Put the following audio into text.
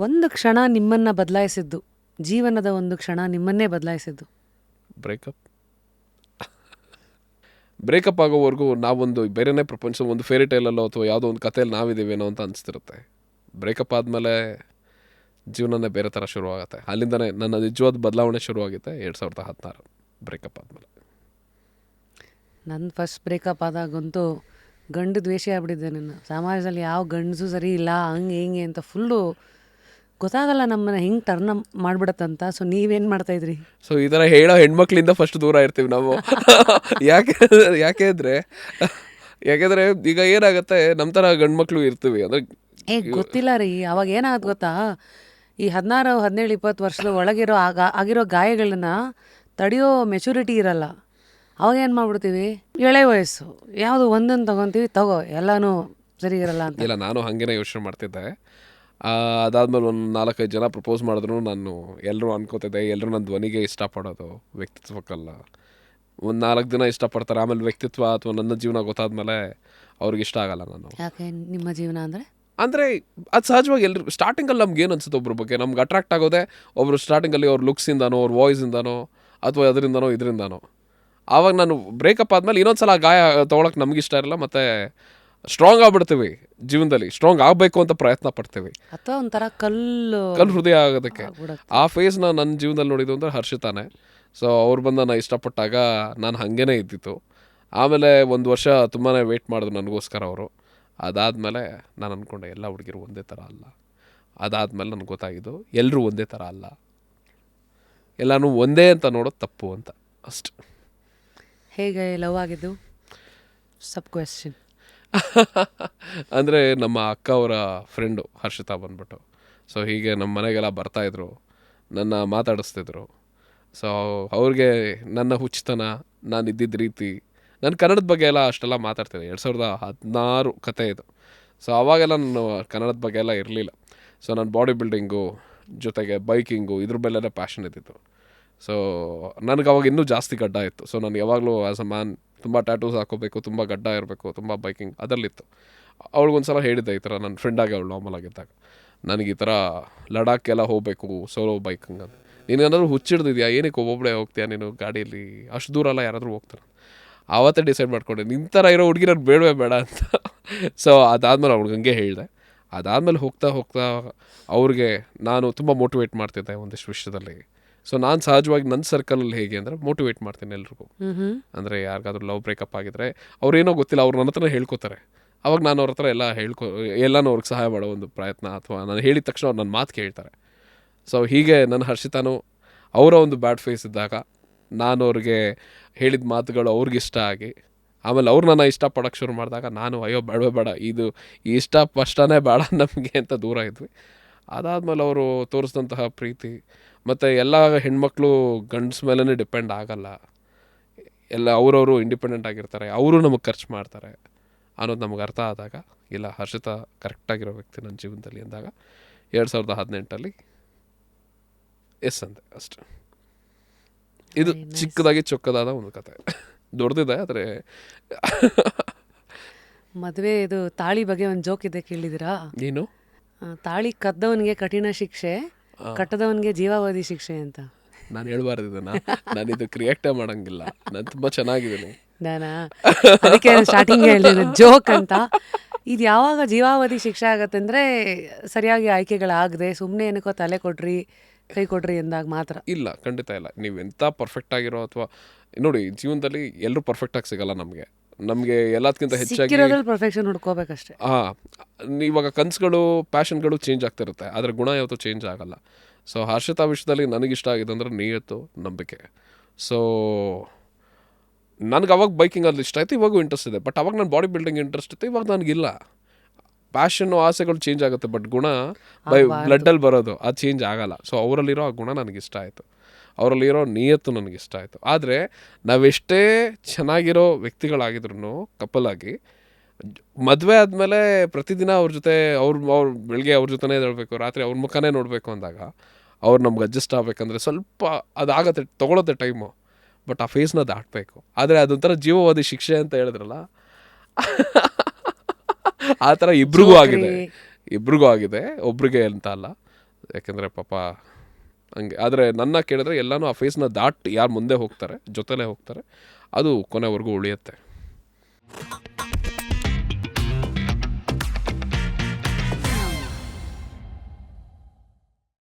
ಒಂದು ಕ್ಷಣ ನಿಮ್ಮನ್ನ ಬದಲಾಯಿಸಿದ್ದು, ಜೀವನದ ಒಂದು ಕ್ಷಣ ನಿಮ್ಮನ್ನೇ ಬದಲಾಯಿಸಿದ್ದು. ಬ್ರೇಕಪ್ ಆಗೋವರೆಗೂ ನಾವೊಂದು ಬೇರೆನೇ ಪ್ರಪಂಚ, ಒಂದು ಫೇರಿ ಟೈಲಲ್ಲೋ ಅಥವಾ ಯಾವುದೋ ಒಂದು ಕಥೆಯಲ್ಲಿ ನಾವಿದ್ದೀವೇನೋ ಅಂತ ಅನಿಸ್ತಿರುತ್ತೆ. ಬ್ರೇಕಪ್ ಆದಮೇಲೆ ಜೀವನನೇ ಬೇರೆ ಥರ ಶುರುವಾಗುತ್ತೆ. ಅಲ್ಲಿಂದನೇ ನನ್ನ ನಿಜವಾದ ಬದಲಾವಣೆ ಶುರುವಾಗುತ್ತೆ 2016 ಬ್ರೇಕಪ್ ಆದಮೇಲೆ. ನನ್ನ ಫಸ್ಟ್ ಬ್ರೇಕಪ್ ಆದಾಗಂತೂ ಗಂಡು ದ್ವೇಷಿ ಆಗ್ಬಿಟ್ಟಿದ್ದೆ. ನನ್ನ ಸಮಾಜದಲ್ಲಿ ಯಾವ ಗಂಡಸು ಸರಿ ಇಲ್ಲ, ಹಂಗೆ ಹಿಂಗೆ ಅಂತ ಫುಲ್ಲು ಗೊತ್ತಾಗಲ್ಲ ನಮ್ಮನ್ನ ಹೆಂಗೆ ಟರ್ನ್ ಮಾಡ್ಬಿಡತ್ತಂತ. ಸೊ ನೀವೇನು ಮಾಡ್ತಾಯಿದ್ರಿ? ಸೊ ಈ ಥರ ಹೇಳೋ ಹೆಣ್ಮಕ್ಳಿಂದ ಫಸ್ಟ್ ದೂರ ಇರ್ತೀವಿ ನಾವು. ಯಾಕೆಂದರೆ ಈಗ ಏನಾಗುತ್ತೆ, ನಮ್ಮ ಥರ ಗಂಡ್ಮಕ್ಳು ಇರ್ತೀವಿ ಅಂದರೆ ಗೊತ್ತಿಲ್ಲ ರೀ. ಅವಾಗ ಏನಾಗುತ್ತೆ ಗೊತ್ತಾ, ಈ 16, 17, 20 ವರ್ಷದ ಒಳಗಿರೋ ಆಗಿರೋ ಗಾಯಗಳನ್ನ ತಡೆಯೋ ಮೆಚುರಿಟಿ ಇರಲ್ಲ. ಅವಾಗ ಏನು ಮಾಡ್ಬಿಡ್ತೀವಿ, ಎಳೆ ವಯಸ್ಸು ಯಾವುದು ಒಂದನ್ನು ತೊಗೊತೀವಿ, ಎಲ್ಲನೂ ಸರಿ ಇರಲ್ಲ ಅಂತ. ಇಲ್ಲ, ನಾನು ಹಾಗೇನೆ ಯೋಚನೆ ಮಾಡ್ತಿದ್ದೆ. ಅದಾದ್ಮೇಲೆ ಒಂದು 4-5 ಜನ ಪ್ರಪೋಸ್ ಮಾಡಿದ್ರು ನಾನು ಎಲ್ಲರೂ ಅನ್ಕೋತಿದ್ದೆ, ಎಲ್ಲರೂ ನನ್ನ ಧ್ವನಿಗೆ ಇಷ್ಟಪಡೋದು, ವ್ಯಕ್ತಿತ್ವಕ್ಕಲ್ಲ. ಒಂದು 4 ದಿನ ಇಷ್ಟಪಡ್ತಾರೆ, ಆಮೇಲೆ ವ್ಯಕ್ತಿತ್ವ ಅಥವಾ ನನ್ನ ಜೀವನ ಗೊತ್ತಾದ್ಮೇಲೆ ಅವ್ರಿಗೆ ಇಷ್ಟ ಆಗಲ್ಲ. ನಾನು ಯಾಕೆ ನಿಮ್ಮ ಜೀವನ ಅಂದರೆ ಅದು ಸಹಜವಾಗಿ ಎಲ್ಲರೂ ಸ್ಟಾರ್ಟಿಂಗಲ್ಲಿ ನಮ್ಗೆ ಏನು ಅನ್ಸುತ್ತೆ ಒಬ್ಬರ ಬಗ್ಗೆ ನಮ್ಗೆ ಅಟ್ರಾಕ್ಟ್ ಆಗೋದೆ ಒಬ್ಬರು ಸ್ಟಾರ್ಟಿಂಗಲ್ಲಿ ಅವ್ರ ಲುಕ್ಸಿಂದನೋ, ಅವ್ರ ವಾಯ್ಸಿಂದನೋ, ಅಥವಾ ಅದರಿಂದನೋ ಇದರಿಂದನೋ. ಆವಾಗ ನಾನು ಬ್ರೇಕಪ್ ಆದಮೇಲೆ ಇನ್ನೊಂದು ಸಲ ಗಾಯ ತೊಗೊಳಕ್ಕೆ ನಮಗಿಷ್ಟ ಇರಲ್ಲ, ಮತ್ತು ಸ್ಟ್ರಾಂಗ್ ಆಗ್ಬಿಡ್ತೀವಿ ಜೀವನದಲ್ಲಿ. ಸ್ಟ್ರಾಂಗ್ ಆಗಬೇಕು ಅಂತ ಪ್ರಯತ್ನ ಪಡ್ತೀವಿ, ಅಥವಾ ಒಂಥರ ಕಲ್ಲು ಹೃದಯ ಆಗೋದಕ್ಕೆ. ಆ ಫೇಸ್ನ ನನ್ನ ಜೀವನದಲ್ಲಿ ನೋಡಿದ್ದು ಅಂದರೆ ಹರ್ಷಿತಾನೆ. ಸೊ ಅವ್ರು ಬಂದು ನಾನು ಇಷ್ಟಪಟ್ಟಾಗ ನಾನು ಹಾಗೇ ಇದ್ದಿತ್ತು. ಆಮೇಲೆ 1 ವರ್ಷ ತುಂಬಾ ವೆಯ್ಟ್ ಮಾಡಿದ್ರು ನನಗೋಸ್ಕರ ಅವರು. ಅದಾದಮೇಲೆ ನಾನು ಅಂದ್ಕೊಂಡೆ ಎಲ್ಲ ಹುಡುಗಿರು ಒಂದೇ ಥರ ಅಲ್ಲ. ಅದಾದಮೇಲೆ ನನಗೆ ಗೊತ್ತಾಗಿದ್ದು ಎಲ್ಲರೂ ಒಂದೇ ಥರ ಅಲ್ಲ, ಎಲ್ಲನೂ ಒಂದೇ ಅಂತ ನೋಡೋದು ತಪ್ಪು ಅಂತ. ಅಷ್ಟು. ಹೇಗೆ ಲವ್ ಆಗಿದ್ದು? ಸಬ್ ಕ್ವೆಶ್ಚನ್. ಅಂದರೆ ನಮ್ಮ ಅಕ್ಕ ಅವರ ಫ್ರೆಂಡು ಹರ್ಷಿತಾ ಬಂದ್ಬಿಟ್ಟು, ಸೊ ಹೀಗೆ ನಮ್ಮ ಮನೆಗೆಲ್ಲ ಬರ್ತಾಯಿದ್ರು, ನನ್ನ ಮಾತಾಡಿಸ್ತಿದ್ರು. ಸೊ ಅವ್ರಿಗೆ ನನ್ನ ಹುಚ್ಚತನ, ನಾನು ಇದ್ದಿದ್ದ ರೀತಿ, ನನ್ನ ಕನ್ನಡದ ಬಗ್ಗೆ ಎಲ್ಲ ಅಷ್ಟೆಲ್ಲ ಮಾತಾಡ್ತಿದ್ದೆ. 2016 ಕತೆ ಇದು. ಸೊ ಆವಾಗೆಲ್ಲ ನಾನು ಕನ್ನಡದ ಬಗ್ಗೆ ಎಲ್ಲ ಇರಲಿಲ್ಲ. ಸೊ ನಾನು ಬಾಡಿ ಬಿಲ್ಡಿಂಗು ಜೊತೆಗೆ ಬೈಕಿಂಗು ಇದ್ರ ಮೇಲೆಲ್ಲ ಪ್ಯಾಷನ್ ಇದ್ದಿತ್ತು. ಸೊ ನನಗೆ ಅವಾಗ ಇನ್ನೂ ಜಾಸ್ತಿ ಗಡ್ಡ ಇತ್ತು. ಸೊ ನಾನು ಯಾವಾಗಲೂ ಆ್ಯಸ್ ಅ ಮ್ಯಾನ್ ತುಂಬ ಟ್ಯಾಟೂಸ್ ಹಾಕೋಬೇಕು, ತುಂಬ ಗಡ್ಡ ಇರಬೇಕು, ತುಂಬ ಬೈಕಿಂಗ್ ಅದರಲ್ಲಿತ್ತು. ಅವಳಿಗೊಂದ್ಸಲ ಹೇಳಿದ್ದೆ ಈ ಥರ, ನನ್ನ ಫ್ರೆಂಡಾಗಿ ಅವಳು ನಾರ್ಮಲ್ ಆಗಿದ್ದಾಗ, ನನಗೆ ಈ ಥರ ಲಡಾಖ್ಗೆಲ್ಲ ಹೋಗಬೇಕು ಸೋಲೋ ಬೈಕಿಂಗ್ ಅಂತ. ನೀನೇನಾದರೂ ಹುಚ್ಚಿಡ್ದಿದ್ಯಾ, ಏನಕ್ಕೆ ಒಬ್ಬೊಬ್ಬಳೇ ಹೋಗ್ತೀಯಾ ನೀನು ಗಾಡಿಯಲ್ಲಿ, ಅಷ್ಟು ದೂರ ಎಲ್ಲ ಯಾರಾದರೂ ಹೋಗ್ತಾರೆ. ಆವತ್ತೇ ಡಿಸೈಡ್ ಮಾಡ್ಕೊಂಡೆ ನಿನ್ನ ಥರ ಇರೋ ಹುಡುಗಿ ನಾನು ಬೇಡವೇ ಬೇಡ ಅಂತ. ಸೊ ಅದಾದಮೇಲೆ ಅವ್ಳಿಗೆ ಹಂಗೆ ಹೇಳಿದೆ. ಅದಾದಮೇಲೆ ಹೋಗ್ತಾ ಹೋಗ್ತಾ ಅವ್ರಿಗೆ ನಾನು ತುಂಬ ಮೋಟಿವೇಟ್ ಮಾಡ್ತಿದ್ದೆ ಒಂದಿಷ್ಟು ವಿಷಯದಲ್ಲಿ. ಸೊ ನಾನು ಸಹಜವಾಗಿ ನನ್ನ ಸರ್ಕಲಲ್ಲಿ ಹೇಗೆ ಅಂದರೆ ಮೋಟಿವೇಟ್ ಮಾಡ್ತೀನಿ ಎಲ್ರಿಗೂ. ಅಂದರೆ ಯಾರಿಗಾದ್ರೂ ಲವ್ ಬ್ರೇಕಪ್ ಆಗಿದ್ರೆ ಅವ್ರೇನೋ ಗೊತ್ತಿಲ್ಲ, ಅವ್ರು ನನ್ನ ಹತ್ರ ಹೇಳ್ಕೊತಾರೆ. ಅವಾಗ ನಾನು ಅವ್ರ ಹತ್ರ ಎಲ್ಲನೂ ಅವ್ರಿಗೆ ಸಹಾಯ ಮಾಡೋ ಒಂದು ಪ್ರಯತ್ನ, ಅಥವಾ ನಾನು ಹೇಳಿದ ತಕ್ಷಣ ಅವ್ರು ನನ್ನ ಮಾತು ಕೇಳ್ತಾರೆ. ಸೊ ಹೀಗೆ ನನ್ನ ಹರ್ಷಿತಾನು ಅವರ ಒಂದು ಬ್ಯಾಡ್ ಫೇಸ್ ಇದ್ದಾಗ ನಾನು ಅವ್ರಿಗೆ ಹೇಳಿದ ಮಾತುಗಳು ಅವ್ರಿಗಿಷ್ಟ ಆಗಿ, ಆಮೇಲೆ ಅವ್ರು ನನ್ನ ಇಷ್ಟಪಡೋಕ್ಕೆ ಶುರು ಮಾಡಿದಾಗ ನಾನು ಅಯ್ಯೋ ಬೇಡವೇ ಬೇಡ, ಇದು ಇಷ್ಟನೇ ಬೇಡ ನಮಗೆ ಅಂತ ದೂರ ಇದ್ವಿ. ಅದಾದಮೇಲೆ ಅವರು ತೋರಿಸಿದಂತಹ ಪ್ರೀತಿ, ಮತ್ತು ಎಲ್ಲ ಹೆಣ್ಮಕ್ಳು ಗಂಡಸ ಮೇಲೇ ಡಿಪೆಂಡ್ ಆಗಲ್ಲ, ಎಲ್ಲ ಅವರವರು ಇಂಡಿಪೆಂಡೆಂಟ್ ಆಗಿರ್ತಾರೆ, ಅವರು ನಮಗೆ ಖರ್ಚು ಮಾಡ್ತಾರೆ ಅನ್ನೋದು ನಮಗೆ ಅರ್ಥ ಆದಾಗ, ಇಲ್ಲ ಹರ್ಷಿತಾ ಕರೆಕ್ಟಾಗಿರೋ ವ್ಯಕ್ತಿ ನನ್ನ ಜೀವನದಲ್ಲಿ ಅಂದಾಗ 2018 ಎಸ್ ಅಂದೆ ಅಷ್ಟೆ. ಇದು ಚಿಕ್ಕದಾಗಿ ಚೊಕ್ಕದಾದ ಒಂದು ಕತೆ, ದೊಡ್ಡದಿದೆ. ಆದರೆ ಮದುವೆ ಇದು ತಾಳಿ ಬಗ್ಗೆ ಒಂದು ಜೋಕ್ ಇದೆ, ಕೇಳಿದಿರಾ? ಏನು? ತಾಳಿ ಕದ್ದವನಿಗೆ ಕಠಿಣ ಶಿಕ್ಷೆ, ಕಟ್ಟದವನಿಗೆ ಜೀವಾವಧಿ ಶಿಕ್ಷೆ ಅಂತ. ನಾನು ಹೇಳ್ಬಾರ್ದು, ನಾನು ಇದು ಕ್ರಿಯೇಟೇ ಮಾಡಂಗಿಲ್ಲ, ನಾನು ತುಂಬ ಚೆನ್ನಾಗಿದ್ದೀನಿ. ನಾನಾ ಅದಕ್ಕೆ ಸ್ಟಾರ್ಟಿಂಗ್ ಹೇಳಿದೆ ಜೋಕ್ ಅಂತ. ಇದು ಯಾವಾಗ ಜೀವಾವಧಿ ಶಿಕ್ಷೆ ಆಗತ್ತೆ ಅಂದರೆ ಸರಿಯಾಗಿ ಆಯ್ಕೆಗಳಾಗದೆ ಸುಮ್ಮನೆ ಏನಕ್ಕೋ ತಲೆ ಕೊಡ್ರಿ ಕೈ ಕೊಡ್ರಿ ಎಂದಾಗ ಮಾತ್ರ. ಇಲ್ಲ, ಖಂಡಿತ ಇಲ್ಲ. ನೀವೆಂಥ ಪರ್ಫೆಕ್ಟ್ ಆಗಿರೋ, ಅಥವಾ ನೋಡಿ ಜೀವನದಲ್ಲಿ ಎಲ್ಲರೂ ಪರ್ಫೆಕ್ಟಾಗಿ ಸಿಗಲ್ಲ. ನಮಗೆ ಎಲ್ಲದಕ್ಕಿಂತ ಹೆಚ್ಚಾಗಿ ಪರ್ಫೆಕ್ಷನ್ ಹುಡ್ಕೋಬೇಕಷ್ಟೆ. ಇವಾಗ ಕನಸುಗಳು, ಪ್ಯಾಷನ್ಗಳು ಚೇಂಜ್ ಆಗ್ತಿರುತ್ತೆ, ಆದರೆ ಗುಣ ಯಾವತ್ತೂ ಚೇಂಜ್ ಆಗಲ್ಲ. ಸೊ ಹರ್ಷಿತಾ ವಿಷಯದಲ್ಲಿ ನನಗಿಷ್ಟ ಆಗಿದೆ ಅಂದರೆ ನಿಯತ್ತು, ನಂಬಿಕೆ. ಸೊ ನನಗೆ ಅವಾಗ ಬೈಕಿಂಗಲ್ಲಿ ಇಷ್ಟ ಆಯಿತು, ಇವಾಗೂ ಇಂಟ್ರೆಸ್ಟ್ ಇದೆ. ಬಟ್ ಅವಾಗ ನಾನು ಬಾಡಿ ಬಿಲ್ಡಿಂಗ್ ಇಂಟ್ರೆಸ್ಟ್ ಇತ್ತು, ಇವಾಗ ನನಗಿಲ್ಲ. ಪ್ಯಾಷನ್ನು, ಆಸೆಗಳು ಚೇಂಜ್ ಆಗುತ್ತೆ, ಬಟ್ ಗುಣ ಬ್ಲಡ್ಡಲ್ಲಿ ಬರೋದು ಅದು ಚೇಂಜ್ ಆಗಲ್ಲ. ಸೊ ಅವರಲ್ಲಿರೋ ಆ ಗುಣ ನನಗಿಷ್ಟ ಆಯಿತು, ಅವರಲ್ಲಿರೋ ನಿಯತ್ತು ನನಗಿಷ್ಟ ಆಯಿತು. ಆದರೆ ನಾವೆಷ್ಟೇ ಚೆನ್ನಾಗಿರೋ ವ್ಯಕ್ತಿಗಳಾಗಿದ್ರು ಕಪಲಾಗಿ, ಮದುವೆ ಆದಮೇಲೆ ಪ್ರತಿದಿನ ಅವ್ರ ಜೊತೆ ಅವ್ರು ಬೆಳಗ್ಗೆ ಅವ್ರ ಜೊತೆನೇ ಇರಬೇಕು, ರಾತ್ರಿ ಅವ್ರ ಮುಖನೇ ನೋಡಬೇಕು ಅಂದಾಗ ಅವ್ರು ನಮ್ಗೆ ಅಡ್ಜಸ್ಟ್ ಆಗಬೇಕಂದ್ರೆ ಸ್ವಲ್ಪ ಅದಾಗತ್ತೆ, ತೊಗೊಳತ್ತೆ ಟೈಮು. ಬಟ್ ಆ ಫೇಸ್ನ ದಾಟಬೇಕು. ಆದರೆ ಅದೊಂಥರ ಜೀವವಾದಿ ಶಿಕ್ಷೆ ಅಂತ ಹೇಳಿದ್ರಲ್ಲ, ಆ ಥರ ಇಬ್ರಿಗೂ ಆಗಿದೆ, ಒಬ್ರಿಗೆ ಅಂತ ಅಲ್ಲ. ಯಾಕೆಂದರೆ ಪಾಪ ಹಂಗೆ. ಆದರೆ ನನ್ನ ಕೇಳಿದ್ರೆ ಎಲ್ಲನೂ ಆ ಫೇಸ್ನ ದಾಟಿ ಯಾರು ಮುಂದೆ ಹೋಗ್ತಾರೆ, ಜೊತೆಲೇ ಹೋಗ್ತಾರೆ, ಅದು ಕೊನೆವರೆಗೂ ಉಳಿಯುತ್ತೆ.